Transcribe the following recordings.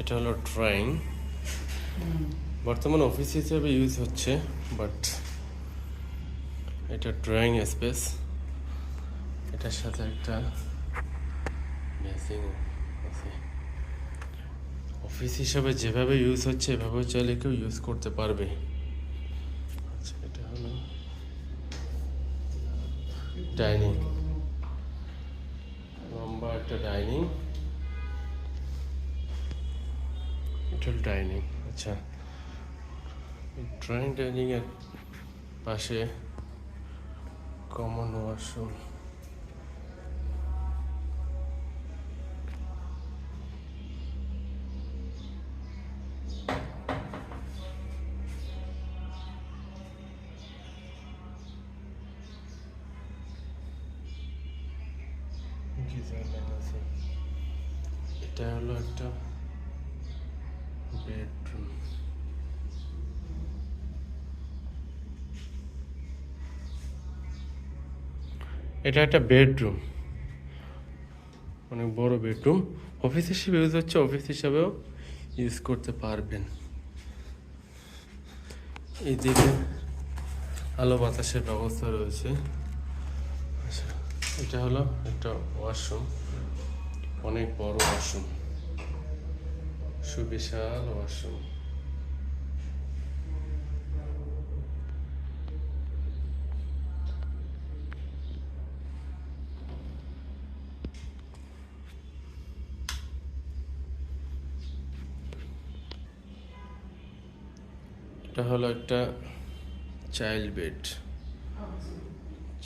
এটা হলো ড্রয়িং, বর্তমানে অফিস হিসেবে ইউজ হচ্ছে, বাট এটা ড্রয়িং স্পেস। এটার সাথে একটা মেসিং আছে। অফিস হিসাবে যেভাবে ইউজ হচ্ছে এভাবে চাইলে কেউ ইউজ করতে পারবে। আচ্ছা, এটা হলো ডাইনিং, লম্বা একটা ডাইনিং। এটা হলো ডাইনিং। আচ্ছা, ড্রয়িং ডাইনিং এর পাশে কমন ওয়াশরুম। এটা হলো একটা বেডরুম। এটা একটা বেডরুম, অনেক বড় বেডরুম। অফিস হিসেবে ইউজ হচ্ছে, অফিস হিসাবেও ইউজ করতে পারবেন। এইদিকে আলো বাতাসের ব্যবস্থা রয়েছে। আচ্ছা, এটা হলো একটা ওয়াশরুম, অনেক বড় ওয়াশরুম, সুবিশাল ওয়াশরুম। এটা হলো একটা চাইল্ড বেড।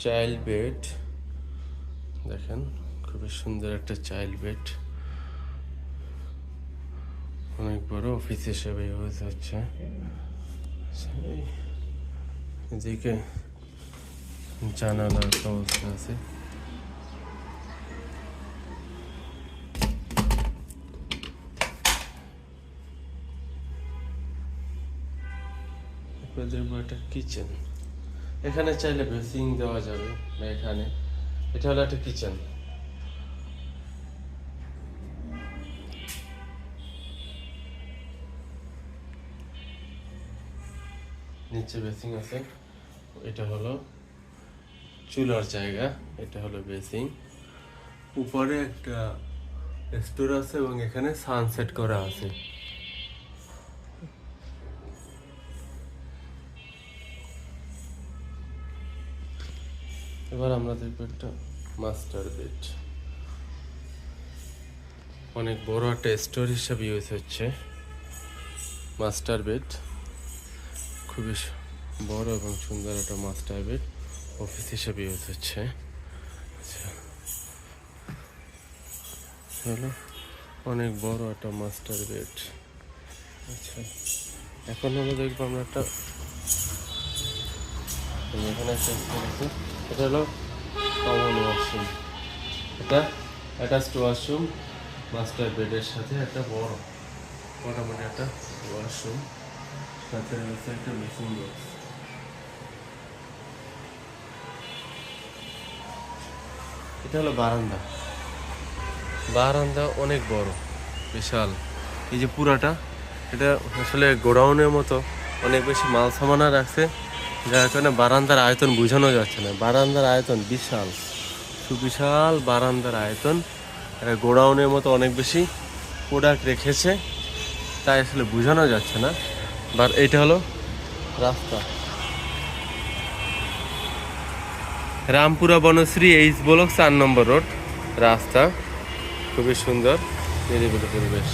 চাইল্ড বেড দেখেন, খুবই সুন্দর একটা চাইল্ড বেড, অনেক বড়, অফিস হিসেবে ইউজ হচ্ছে। এদিকে জানালার ব্যবস্থা আছে। দেখবো একটা কিচেন, এখানে চাইলে বেসিং দেওয়া যাবে বা এখানে। এটা হলো একটা কিচেন। নিচে বেসিং আছে। এটা হলো চুলার জায়গা, এটা হলো বেসিং। উপরে একটা স্টোর আছে এবং এখানে সানসেট করা আছে। এবার আমরা দেখবো একটা মাস্টার বেড, অনেক বড় একটা স্টোর হিসাবে ইউজ হচ্ছে। মাস্টার বেড খুবই বড় এবং সুন্দর একটা মাস্টার বেড, অফিস হিসাবে ইউজ হচ্ছে। আচ্ছা, হলো অনেক বড় একটা মাস্টার বেড। আচ্ছা, এখন হলো দেখবো আমরা একটা, এখানে এটা হলো কমন ওয়াশরুম। এটা অ্যাটাচড ওয়াশরুম, মাস্টার বেডের সাথে একটা বড় মোটামুটি একটা ওয়াশরুম, সাথে রয়েছে একটা বেসিং বক্স। এটা হলো বারান্দা। বারান্দা অনেক বড়, বিশাল। এই যে পুরাটা, এটা আসলে গোডাউনের মতো অনেক বেশি মাল সামানা রাখছে, যার কারণে বারান্দার আয়তন বোঝানো যাচ্ছে না। বারান্দার আয়তন বিশাল, সুবিশাল বারান্দার আয়তন। এটা গোডাউনের মতো অনেক বেশি প্রোডাক্ট রেখেছে, তাই আসলে বোঝানো যাচ্ছে না। বাট এটা হলো রাস্তা, রামপুরা বনশ্রী এইচ ব্লক 4 নম্বর রোড রাস্তা। খুবই সুন্দর নিরিবিলি পরিবেশ।